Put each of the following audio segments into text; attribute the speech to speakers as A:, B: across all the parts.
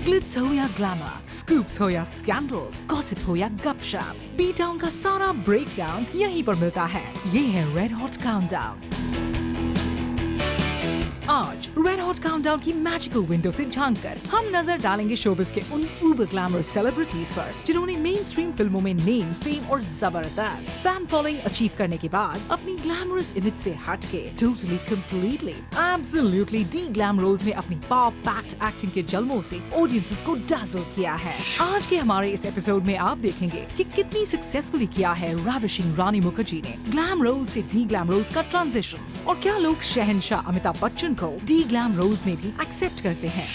A: Glitz हो या glamour, scoops हो या स्कैंडल्स, गॉसिप हो या गपशप, बी टाउन का सारा ब्रेकडाउन यहीं पर मिलता है। ये है रेड हॉट काउंटडाउन। आज रेड हॉट काउंटडाउन की मैजिकल विंडो से झांककर हम नजर डालेंगे शोबिस के उन उबर ग्लैमर सेलिब्रिटीज पर जिन्होंने मेन स्ट्रीम फिल्मों में नेम, फेम और जबरदस्त फैन फॉलोइंग अचीव करने के बाद अपनी ग्लैमरस इमेज से हटके totally completely absolutely de glam roles में अपनी पावर पैक्ड एक्टिंग के जलवों से ऑडियंसेस को डैज़ल किया है। आज के हमारे इस एपिसोड में आप देखेंगे कि कितनी सक्सेसफुली किया है राविशिंग रानी मुखर्जी ने ग्लैम रोल से डी ग्लैम रोल्स का ट्रांजिशन, और क्या लोग शहंशाह अमिताभ बच्चन को डी ग्लैम रोल्स में भी एक्सेप्ट करते हैं।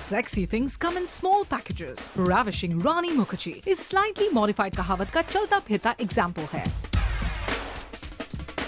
A: Sexy things come in small packages. Ravishing Rani Mukherjee is slightly modified कहावत का चलता फिरता एग्जाम्पल है।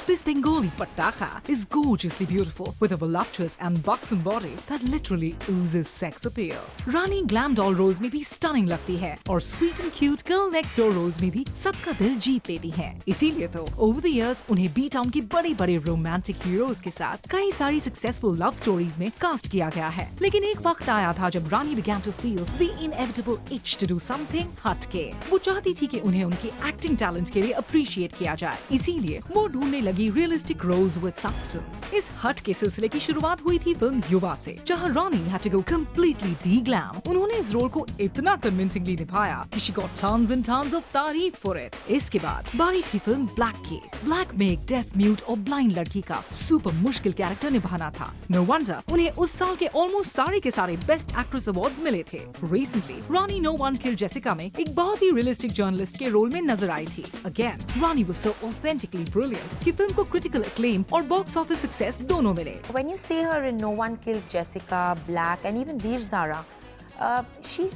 A: This Bengali pataka is gorgeously beautiful with a voluptuous and buxom body that literally oozes sex appeal. Rani glam doll roles में भी stunning लगती है और sweet and cute girl next door roles में भी सबका दिल जीत लेती है। इसीलिए तो over the years उन्हें B Town की बड़े-बड़े romantic heroes के साथ कई सारी successful love stories में कास्ट किया गया है। लेकिन एक वक्त आया था जब रानी began to feel the inevitable itch to do something हटके। वो चाहती थी कि उन्हें उनकी एक्टिंग टैलेंट के लिए अप्रिशिएट किया जाए, इसीलिए वो ढूंढने लगी रियलिस्टिक रोल्स विद सब्सटेंस। इस हट के सिलसिले की शुरुआत हुई थी फिल्म युवा से, जहां रानी had to go completely de-glam। उन्होंने इस रोल को इतना कन्विंसिंगली निभाया कि she got tons and tons of तारीफ for it। इसके बाद बारी थी फिल्म ब्लैक की। ब्लैक में एक डेफ, म्यूट और ब्लाइंड लड़की का सुपर मुश्किल कैरेक्टर निभाना था। नो वंडर उन्हें उस साल के ऑलमोस्ट सारे के सारे बेस्ट एक्ट्रेस अवार्ड्स मिले थे। रिसेंटली रानी नो वन किल जेसिका में एक बहुत ही रियलिस्टिक जर्नलिस्ट के रोल में नजर आई थी। Again Rani was so authentically brilliant कि फिल्म को critical acclaim और box office success दोनों मिले।
B: When you see her in No One Killed Jessica, Black, and even Veer Zara,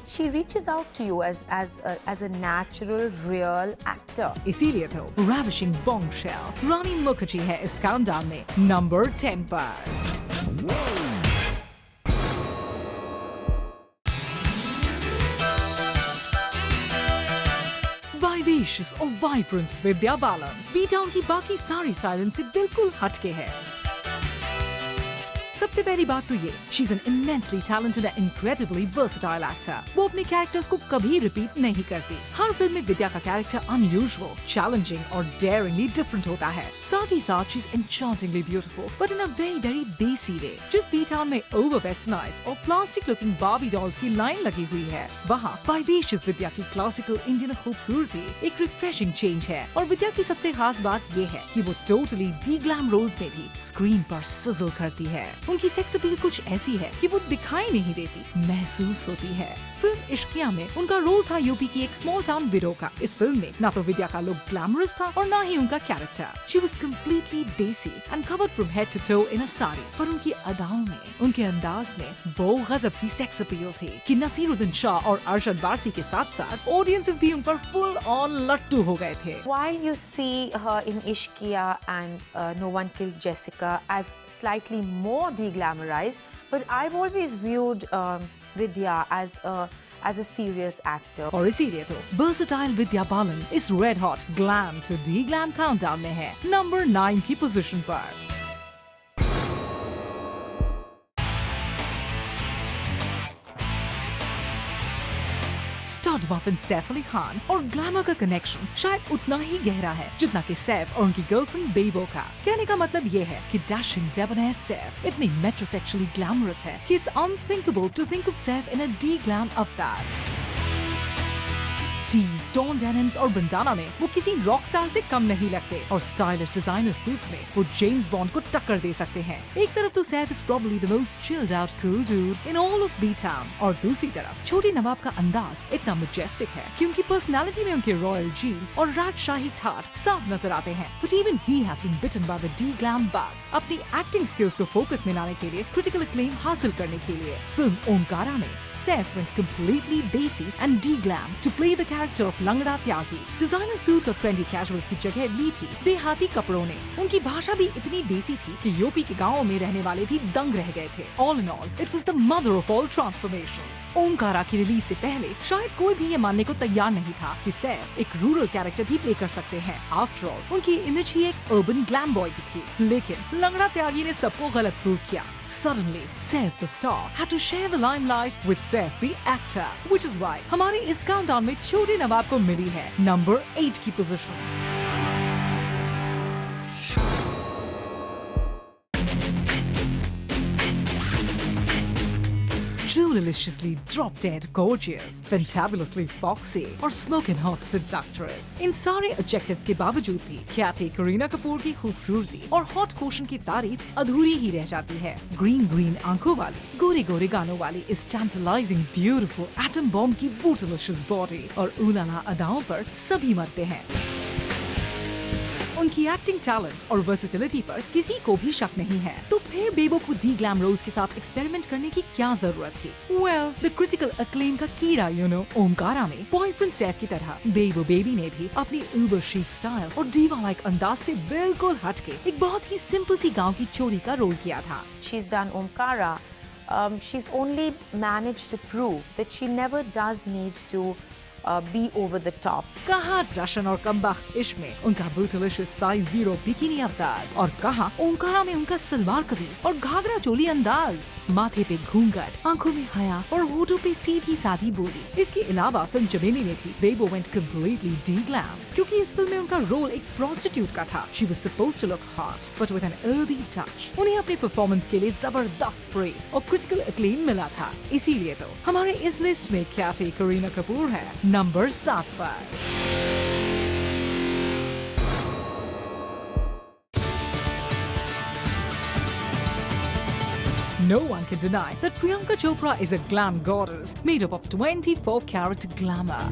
B: she reaches out to you as a natural, real actor.
A: इसीलिए तो ravishing bombshell रानी मुखर्जी है इस countdown में number 10 पर। Vivacious और vibrant Vidya Balan B town की बाकी सारी साइलेंस से बिल्कुल हटके है। सबसे पहली बात तो ये, she is an immensely talented and incredibly versatile actor. वो अपने कैरेक्टर्स को कभी रिपीट नहीं करती। हर फिल्म में विद्या का कैरेक्टर अनयूजुअल, चैलेंजिंग और डेयरिंगली डिफरेंट होता है। साथ ही साथ she is enchantingly beautiful but in a very very desi way. जिस बी टाउन में ओवर वेस्टर्नाइज्ड और प्लास्टिक लुकिंग बार्बी डॉल्स की लाइन लगी हुई है, वहाँ वाइवेशियस विद्या की क्लासिकल इंडियन खूबसूरती एक रिफ्रेशिंग चेंज है। और विद्या की सबसे खास बात ये है कि वो टोटली डी ग्लैम रोल्स में भी स्क्रीन पर सिजल करती है। उनकी सेक्स अपील कुछ ऐसी है कि वो दिखाई नहीं देती, महसूस होती है। फिल्म इश्किया में उनका रोल था यूपी की एक स्मॉल टाउन विडो का। इस फिल्म में ना तो विद्या का लुक ग्लैमरस था और ना ही उनका character. She was completely desi and covered from head to toe in a sari, पर उनकी अदाओं में, उनके अंदाज में वो गजब की सेक्स अपील थी कि नसीरुद्दीन शाह और अरशद वारसी के साथ साथ ऑडियंसेस भी उन पर फुल ऑन लट्टू हो गए थे।
B: While you see her in Ishqiya and No One Killed Jessica as slightly more de-glamorized, but I've always viewed Vidya as a serious actor.
A: और इसीलिए तो versatile विद्या बालन इस red hot glam to de glam countdown में है number 9 की position पर। Stud muffin Saif Ali Khan और glamour का कनेक्शन शायद उतना ही गहरा है जितना कि सैफ और उनकी गर्लफ्रेंड बेबो का। कहने का मतलब ये है कि डैशिंग डेबोनेयर सैफ इतनी मेट्रोसेक्सुअली ग्लैमरस है कि it's unthinkable to think of Saif in a de glam avatar. Tees, don denims और बंजाना में वो किसी रॉक स्टार से कम नहीं लगते और स्टाइलिश डिजाइनर सूट्स में वो जेम्स बॉन्ड को टक्कर दे सकते हैं। एक तरफ तो Saif is probably the most chilled out cool dude in all of B town, और दूसरी तरफ छोटे नवाब का अंदाज इतना मैजेस्टिक है कि उनकी पर्सनालिटी में उनके रॉयल जीन्स और राजशाही ठाठ साफ नजर आते हैं। But even he has been bitten by the de glam bug. अपनी एक्टिंग स्किल्स को फोकस में लाने के लिए, क्रिटिकल अक्लेम हासिल करने के लिए फिल्म ओमकारा में Saif went completely desi and de-glam to play the character of लंगड़ा त्यागी। डिजाइनर सूट्स और ट्रेंडी कैजुअल्स की जगह ली थी देहाती कपड़ों ने। उनकी भाषा भी इतनी देसी थी कि यूपी के गांवों में रहने वाले भी दंग रह गए थे। All in all, it was the mother of all transformations. Omkara की रिलीज से पहले शायद कोई भी ये मानने को तैयार नहीं था कि सैफ एक रूरल कैरेक्टर भी प्ले कर सकते हैं। आफ्टर ऑल उनकी इमेज ही एक अर्बन ग्लैम बॉय की थी, लेकिन लंगड़ा त्यागी ने सबको गलत प्रूव किया। Suddenly, Saif the star had to share the limelight with Saif the actor, which is why हमारे इस काउंटडाउन में छोटे नवाब को मिली है नंबर 8 की position. Deliciously drop-dead gorgeous, fantabulously foxy और smoking hot seductress। इन सारे एडजेक्टिव्स के बावजूद भी ख्याति करीना कपूर की खूबसूरती और हॉट क्वेश्चन की तारीफ अधूरी ही रह जाती है। ग्रीन आंखों वाली, गोरे गोरे गानों वाली इस tantalizing beautiful एटम बॉम्ब की bootylicious बॉडी और उलाला अदाओं पर सभी मरते हैं। उनकी एक्टिंग टैलेंट और वर्सेटिलिटी पर किसी को भी शक नहीं है, तो फिर बेबो को डी ग्लैम रोल्स के साथ एक्सपेरिमेंट करने की क्या जरूरत थी? वेल, द क्रिटिकल अक्लेम का कीड़ा ओमकारा में बॉयफ्रेंड सैफ की तरह बेबो बेबी ने भी अपनी उबर शीक स्टाइल और डीवा लाइक अंदाज से बिल्कुल हटके एक बहुत ही सिंपल सी गांव की छोरी का रोल किया था।
B: She's done Omkara. She's only managed to prove that she never does need to be over the top.
A: कहा डशन और कमबख्त इश्क में उनका ब्रूटलिशियस साइज 0 बिकिनी अवतार, और कहा ओमकारा में उनका सलवार कमीज और घाघरा चोली अंदाज, माथे पे घूंघट, आंखों में हया और होठों पे सीधी सादी बोली। इसके अलावा फिल्म चमेली में भी बेबो वेंट कंप्लीटली डी ग्लैम, क्योंकि इस फिल्म में उनका रोल एक प्रोस्टिट्यूट का था। She was supposed to look hot, but with an earthy touch. उन्हें अपने परफॉर्मेंस के लिए जबरदस्त प्रेज और क्रिटिकल अक्लेम मिला था। इसीलिए तो हमारे इस लिस्ट में ख्याति करीना कपूर है नंबर 7 पर। No one can deny that Priyanka Chopra is a glam goddess made up of 24-karat glamour.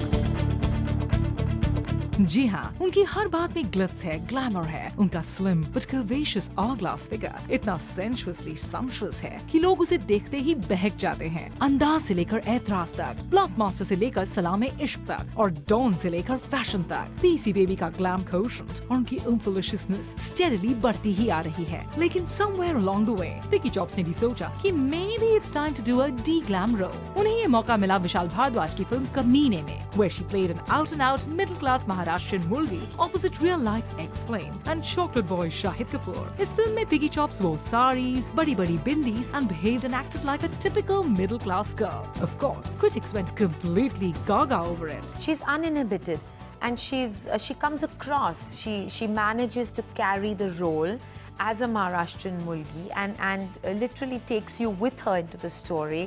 A: जी हाँ, उनकी हर बात में ग्लिट्स है, ग्लैमर है। उनका स्लिम बट कर्वेशियस ऑवरग्लास फिगर इतना सेंशुअसली सम्पशुअस है कि लोग उसे देखते ही बहक जाते हैं। अंदाज से लेकर ऐतराज तक, ब्लफ मास्टर से लेकर सलामे इश्क तक और डॉन से लेकर फैशन तक, पीसी बेबी का ग्लैम कोशेंट और उनकी उम्फुलिशियसनेस स्टेडीली बढ़ती ही आ रही है। लेकिन समवेयर अलोंग द वे विकी चॉप्स ने भी सोचा कि maybe it's time to do a de glam role. उन्हें ये मौका मिला विशाल भारद्वाज की फिल्म कमीने में, where she played an out-and-out middle-class Maharashtrian mulgi opposite real-life ex-flame and chocolate boy Shahid Kapoor. इस फिल्म में Piggy Chops wore saris, बड़ी-बड़ी bindis and behaved and acted like a typical middle-class girl. Of course, critics went completely gaga over it.
B: She's uninhibited and she comes across. She manages to carry the role as a Maharashtrian mulgi and literally takes you with her into the story.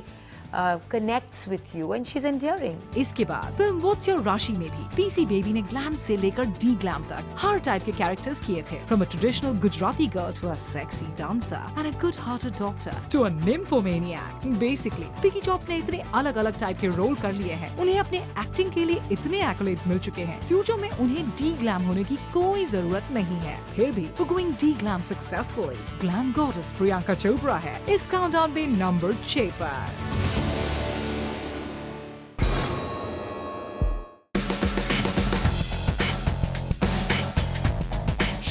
B: Connects with you and she's endearing.
A: इसके बाद film What's Your Rashi में भी PC baby ने glam से लेकर D glam तक हर type के characters किए थे, from a traditional Gujarati girl to a sexy dancer and a good-hearted doctor to a nymphomaniac. Basically, Vicky Chops ने इतने अलग-अलग टाइप के रोल कर लिए हैं, उन्हें अपने एक्टिंग के लिए इतने एक्colades मिल चुके हैं, फ्यूचर में उन्हें डी ग्लैम होने की कोई जरूरत नहीं है। फिर भी for going D glam successfully, glam goddess Priyanka Chopra है इस काउंटडाउन में नंबर 6 पर।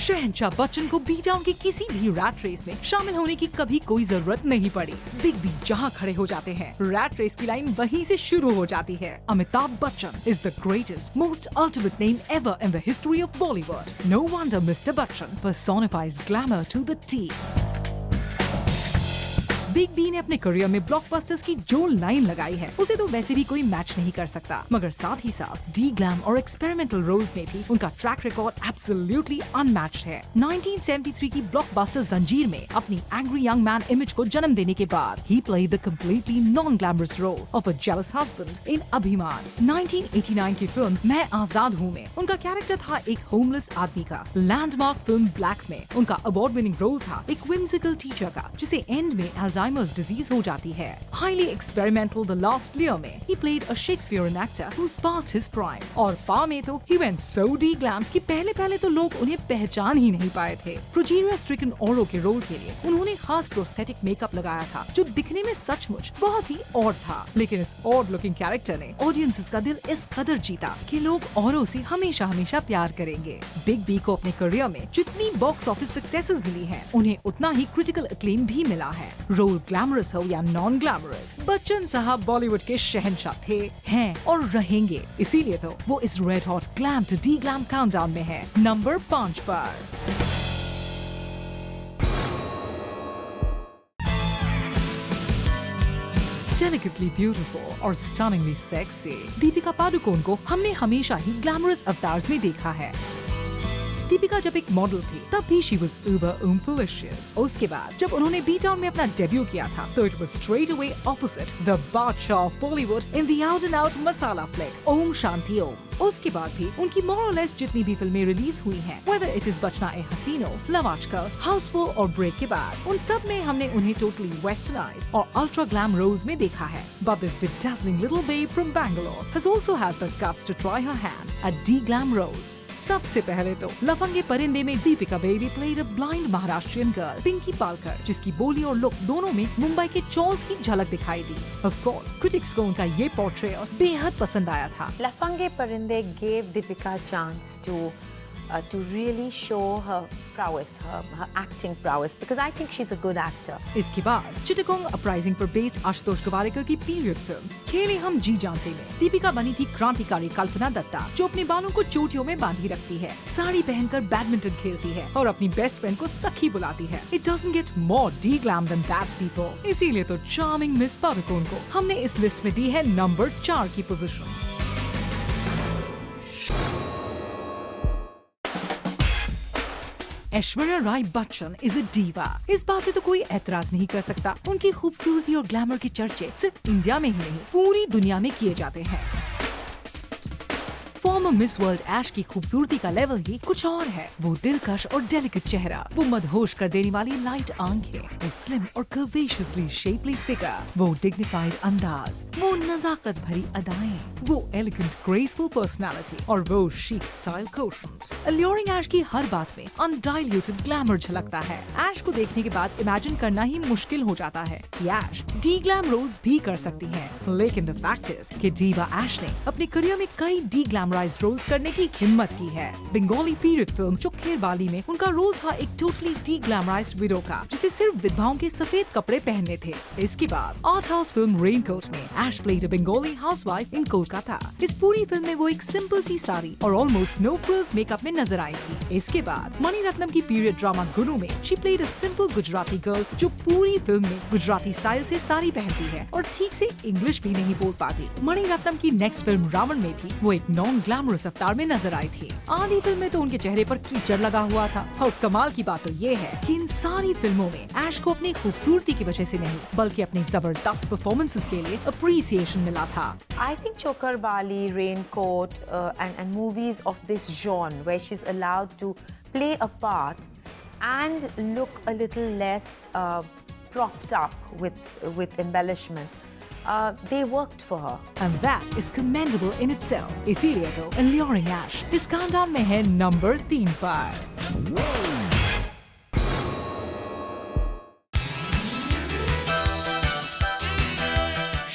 A: शहंशाह बच्चन को बी टाउन की किसी भी रैट रेस में शामिल होने की कभी कोई जरूरत नहीं पड़ी। बिग बी जहां खड़े हो जाते हैं, रैट रेस की लाइन वहीं से शुरू हो जाती है। Amitabh Bachchan is the greatest, most ultimate name ever in the history of Bollywood. No wonder mister Bachchan personifies glamour to the T. Big B ने अपने करियर में ब्लॉकबस्टर्स की जो लाइन लगाई है उसे तो वैसे भी कोई मैच नहीं कर सकता, मगर साथ ही साथ डी ग्लैम और एक्सपेरिमेंटल रोल्स में भी उनका ट्रैक रिकॉर्ड एब्सोल्युटली अनमैच्ड है। 1973 की ब्लॉकबस्टर जंजीर में अपनी एंग्री यंग मैन इमेज को जन्म देने के बाद ही played the completely non glamorous role of a jealous husband in Abhimaan. 1989 की फिल्म मैं आजाद हूँ में उनका कैरेक्टर था एक होमलेस आदमी का। लैंडमार्क फिल्म ब्लैक में उनका अवार्ड विनिंग रोल था एक whimsical टीचर का, जिसे एंड में Alzheimer's disease हो जाती है। Highly experimental The Last Lear में he played a Shakespearean actor who's past his prime। और पा में तो he went so de-glam कि पहले तो लोग उन्हें पहचान ही नहीं पाए थे। Progeria stricken औरों के रोल के लिए उन्होंने खास प्रोस्थेटिक मेकअप लगाया था जो दिखने में सचमुच बहुत ही ऑड था, लेकिन इस ऑड लुकिंग कैरेक्टर ने ऑडियंसेस का दिल इस कदर जीता कि लोग औरों से हमेशा प्यार करेंगे। बिग बी को अपने करियर में जितनी बॉक्स ऑफिस सक्सेसेस मिली हैं, उन्हें उतना ही क्रिटिकल अक्लेम भी मिला है। रोल रोल ग्लैमरस हो या नॉन ग्लैमरस, बच्चन साहब बॉलीवुड के शहंशाह थे, हैं और रहेंगे। इसीलिए तो वो इस red hot glam to de glam countdown में है नंबर 5 पर। Delicately beautiful और stunningly sexy, दीपिका पादुकोण को हमने हमेशा ही ग्लैमरस अवतार्स में देखा है। दीपिका जब एक मॉडल थी तब भी she was uber umfilicious। उसके बाद जब उन्होंने बी टाउन में अपना डेब्यू किया था तो it was straight away opposite the बादशाह of Bollywood in the out and out masala flick Om Shanti Om. उसके बाद भी उनकी more or less जितनी भी फिल्में रिलीज हुई हैं, whether it is बचना ए हसीनो, लव आजकल, हाउसफुल और ब्रेक के बाद, उन सब में हमने उन्हें totally westernized और ultra glam roles में देखा है। But this bedazzling little babe from Bangalore has also had the guts to try her hand at D-glam roles। सबसे पहले तो लफंगे परिंदे में Deepika baby played a blind Maharashtrian girl Pinky Palkar, जिसकी बोली और लुक दोनों में मुंबई के चॉल्स की झलक दिखाई दी। ऑफ कोर्स क्रिटिक्स को उनका ये पोर्ट्रेयल बेहद पसंद आया था।
B: लफंगे परिंदे gave Deepika a chance to really show her prowess, her acting prowess, because I think she's a good actor.
A: इसके बाद चिटगोंग अपराइजिंग पर बेस्ड आशुतोष गोवारिकर की पीरियड फिल्म खेले हम जी जान से में दीपिका बनी थी क्रांतिकारी कल्पना दत्ता, जो अपने बालों को चोटियों में बांधी रखती है, साड़ी पहनकर बैडमिंटन खेलती है और अपनी बेस्ट फ्रेंड को सखी बुलाती है। It doesn't get more D-glam than that, people। इसीलिए तो चार्मिंग मिस पादुकोण को हमने इस लिस्ट में दी है नंबर 4 की position. Aishwarya Rai Bachchan is a diva. इस बात से तो कोई एतराज नहीं कर सकता। उनकी खूबसूरती और ग्लैमर के चर्चे सिर्फ इंडिया में ही नहीं पूरी दुनिया में किए जाते हैं। फॉर्मर मिस वर्ल्ड ऐश की खूबसूरती का लेवल ही कुछ और है। वो दिलकश और डेलिकेट चेहरा, वो मदहोश कर देने वाली लाइट आंखें, वो स्लिम और कर्वेशियसली शेपली फिगर, वो डिग्निफाइड अंदाज, वो नजाकत भरी अदाएं, वो एलिगेंट ग्रेसफुल पर्सनालिटी और वो शीक स्टाइल कोशेंट। अल्यूरिंग ऐश की हर बात में अनडाइल्यूटेड ग्लैमर झलकता है। ऐश को देखने के बाद इमेजिन करना ही मुश्किल हो जाता है कि ऐश डी ग्लैम रोल्स भी कर सकती हैं। लेकिन द फैक्ट इज कि डीवा ऐश ने अपने करियर में कई डी ग्लैमराइज्ड रोल्स करने की हिम्मत की है। बंगाली पीरियड फिल्म चुक्खेर वाली में उनका रोल था एक टोटली डी ग्लैमराइज्ड विडो का, जिसे सिर्फ विधवाओं के सफेद कपड़े पहनने थे। इसके बाद आर्ट हाउस फिल्म रेनकोट में ऐश प्लेड अ बंगाली हाउसवाइफ इन कोलकाता। इस पूरी फिल्म में वो एक सिंपल सी साड़ी और ऑलमोस्ट नो फ्रिल्स मेकअप में नजर आई थी। इसके बाद मणिरत्नम की पीरियड ड्रामा गुरु में she played a simple Gujarati girl, जो पूरी फिल्म में गुजराती स्टाइल से साड़ी पहनती है और ठीक से इंग्लिश भी नहीं बोल पाती। मणिरत्नम की नेक्स्ट फिल्म रावण में भी वो एक नॉन ग्लैमरस अवतार में नजर आई थी। आधी फिल्म में तो उनके चेहरे पर कीचड़ लगा हुआ था। और कमाल की बात तो ये है कि इन सारी फिल्मों में ऐश को अपनी खूबसूरती की वजह से नहीं, बल्कि अपनी जबरदस्त परफॉर्मेंसेस के लिए अप्रिसिएशन मिला था।
B: I think Chokar Bali, Raincoat, and movies of this genre where she's allowed to play a part and look a little less propped up with embellishment. They worked for her.
A: And that is commendable in itself. इसीलिए तो Alluring Ash इस countdown में है number 3 पर।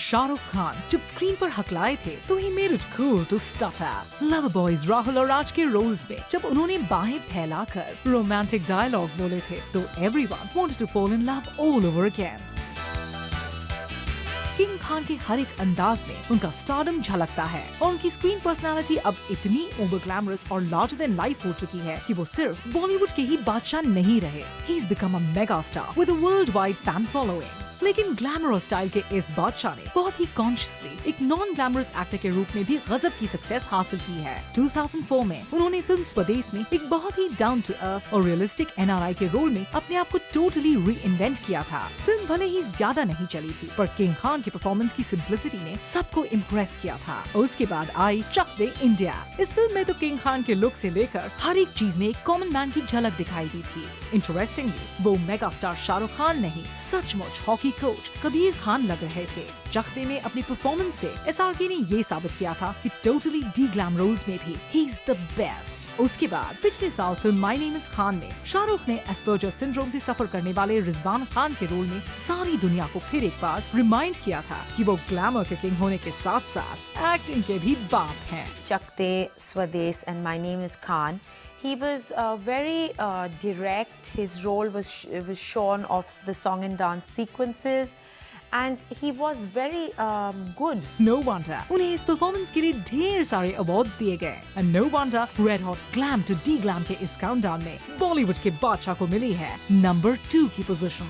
A: शाहरुख खान जब screen पर हकलाए थे तो he made it cool to stutter. Love boys Rahul और राज के रोल्स में जब उन्होंने बाहें फैलाकर रोमांटिक डायलॉग बोले थे तो everyone wanted to fall in love all over again. King Khan के हर एक अंदाज में उनका स्टारडम झलकता है और उनकी स्क्रीन पर्सनालिटी अब इतनी ओवर ग्लैमरस और लार्जर देन लाइफ हो चुकी है कि वो सिर्फ बॉलीवुड के ही बादशाह नहीं रहे। He is become a mega star with a world wide fan following. लेकिन ग्लैमर और स्टाइल के इस बादशाह ने बहुत ही कॉन्शियसली एक नॉन ग्लैमरस एक्टर के रूप में भी गजब की सक्सेस हासिल की है। 2004 में उन्होंने फिल्म स्वदेश में एक बहुत ही डाउन टू अर्थ और रियलिस्टिक एनआरआई के रोल में अपने आप को टोटली री इन्वेंट किया था। फिल्म भले ही ज्यादा नहीं चली थी, पर किंग खान की परफॉर्मेंस की सिंप्लिसिटी ने सबको इम्प्रेस किया था। उसके बाद आई चक दे इंडिया। इस फिल्म में तो किंग खान के लुक से लेकर हर एक चीज में एक कॉमन मैन की झलक दिखाई दी थी। इंटरेस्टिंगली वो मेगा स्टार शाहरुख खान नहीं, सचमुच हॉकी कोच कबीर खान लग रहे थे। चकते में अपनी परफॉर्मेंस से एसआरके ने ये साबित किया था कि टोटली डी ग्लैम रोल्स में भी ही इज द बेस्ट। उसके बाद पिछले साल film my name is Khan में शाहरुख ने एस्पर्जर सिंड्रोम से सफर करने वाले रिजवान खान के रोल में सारी दुनिया को फिर एक बार रिमाइंड किया था कि वो ग्लैमर के किंग होने के साथ साथ एक्टिंग के भी बाप हैं।
B: Chakte, Swades and My Name is Khan He was very direct. His role was shorn of the song and dance sequences, and he was very good.
A: No wonder उन्हें इस परफॉर्मेंस के लिए ढेर सारे अवार्ड्स दिए गए. And no wonder Red Hot Glam to D-Glam के इस काउंटडाउन में बॉलीवुड के बादशाह को मिली है नंबर 2 की position.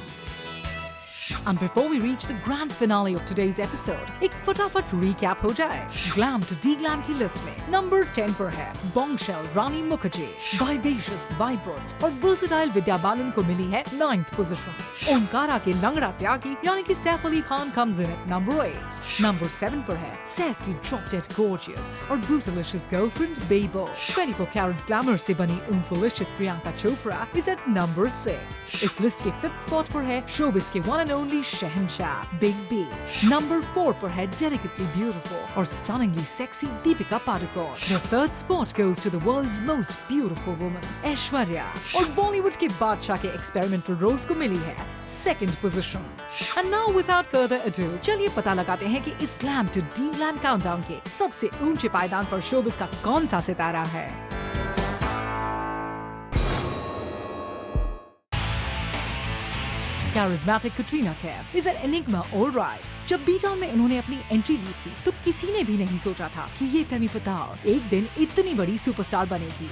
A: And before we reach the grand finale of today's episode, एक फटाफट recap हो जाए. Glam to D-Glam की लिस्ट में नंबर 10 पर है Bombshell रानी मुखर्जी. Vivacious, vibrant और versatile विद्या बालन को मिली है 9th पोजीशन. ओमकारा के लंगड़ा त्यागी यानी कि Saif Ali Khan comes in at number 8. Number 7 पर है सैफ की drop dead gorgeous और brutalicious girlfriend Bebo. 24 karat glamour से बनी umfalicious Priyanka Chopra is at number 6. इस लिस्ट के 5th स्पॉट पर है showbiz के one and only Shahenshah Big B. Number 4 पर है delicately beautiful और stunningly sexy Deepika Padukone. The 3rd spot goes to the world's most beautiful woman, Aishwarya. और बॉलीवुड के बादशाह के experimental roles को मिली है 2nd position. And now without further ado, चलिए पता लगाते हैं कि इस Glam to D-Glam countdown के सबसे ऊंचे पायदान पर showbiz का कौन सा सितारा है. Charismatic Katrina Kaif is an enigma, all right. जब B-Town में उन्होंने अपनी एंट्री ली थी तो किसी ने भी नहीं सोचा था कि ये फेमी फताह एक दिन इतनी बड़ी सुपरस्टार बनेगी.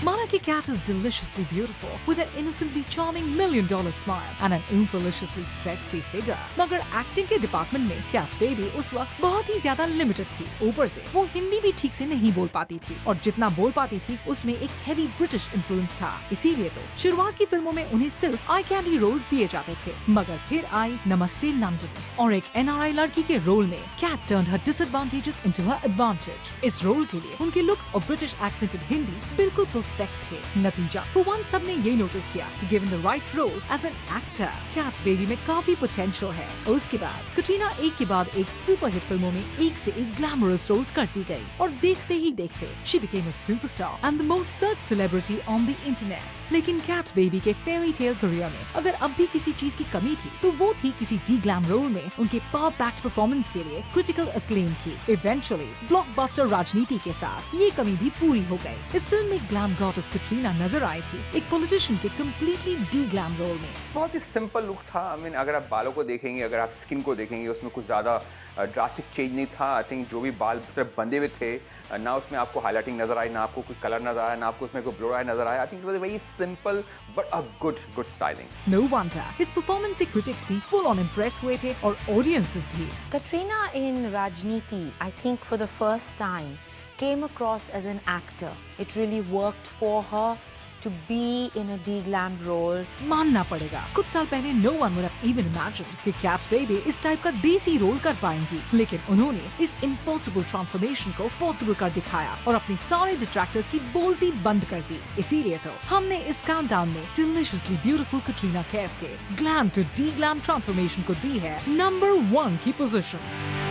A: माना कि Kat is deliciously beautiful with an innocently charming $1 million smile and an umfaliciously sexy figure. मगर एक्टिंग के डिपार्टमेंट में Kat Baby उस वक्त बहुत ही ज्यादा लिमिटेड थी. ऊपर से वो हिंदी भी ठीक से नहीं बोल पाती थी और जितना बोल पाती थी उसमें एक हेवी ब्रिटिश इन्फ्लुएंस था. इसीलिए तो शुरुआत की फिल्मों में उन्हें सिर्फ आई कैंडी रोल्स दिए जाते थे. मगर फिर आई नमस्ते लंदन और एक NRI लड़की के रोल में Kat turned her disadvantages into her advantage. इस रोल के लिए उनके लुक्स और ब्रिटिश एक्सेंटेड हिंदी बिल्कुल परफेक्ट थे. नतीजा for once सबने ये नोटिस किया कि given the right role as an actor, Kat Baby में काफी पोटेंशियल है. उसके बाद कटरीना एक के बाद एक सुपर हिट फिल्मों में एक से एक ग्लैमरस रोल्स करती गई और देखते ही देखते she became a superstar and the most searched celebrity on the internet. लेकिन Kat Baby के फेरी टेल करियर में अगर अब भी किसी चीज की कमी थी तो वो थी किसी D-Glam रोल में उनके पावर पैक्ड परफॉर्मेंस के लिए क्रिटिकल अक्लेम की. इवेंचुअली ब्लॉकबस्टर राजनीति के साथ ये कमी भी पूरी हो गई. इस फिल्म में ग्लैम गॉडेस कटरीना नजर आई थी एक पॉलिटिशियन के कम्प्लीटली D-Glam रोल में.
C: बहुत ही सिंपल लुक था. आई मीन अगर आप बालों को देखेंगे, अगर आप स्किन को देखेंगे, उसमें कुछ ज़्यादा ड्रास्टिक चेंज नहीं था. आई थिंक जो भी बाल सिर्फ बंधे हुए थे, ना उसमें आपको हाईलाइटिंग नजर आई, ना आपको कोई कलर नजर आया, ना आपको उसमें कोई ब्लो आई नजर आया. I think it was very simple but a good styling.
A: No wonder इस परफॉर्मेंस से क्रिटिक्स भी फुल ऑन इम्प्रेस हुए थे और ऑडियंसेस भी.
B: Katrina in Rajniti, I think for the first time, came across as an actor. It really worked for her to be in a D-Glam role.
A: मानना पड़ेगा कुछ साल पहले no one would have even imagined कि Kat Baby इस type का देसी role कर पाएंगी. लेकिन उन्होंने इस impossible transformation को possible कर दिखाया और अपने सारे detractors की बोलती बंद कर दी. इसीलिए तो हमने इस काउंटडाउन में deliciously beautiful Katrina Kaif के Glam to D-Glam transformation को दी है नंबर 1 की पोजीशन.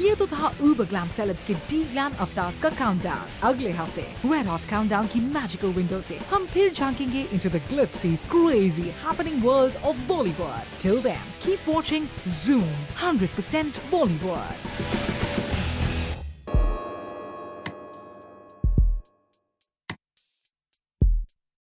A: ये तो था उबर ग्लैम सेलेब्स के D-Glam अवतार्स का काउंटडाउन. अगले हफ्ते Red Hot काउंटडाउन की मैजिकल विंडो से हम फिर झांकेंगे into the glitzy, crazy, happening world of Bollywood. Till then, keep watching Zoom 100% Bollywood.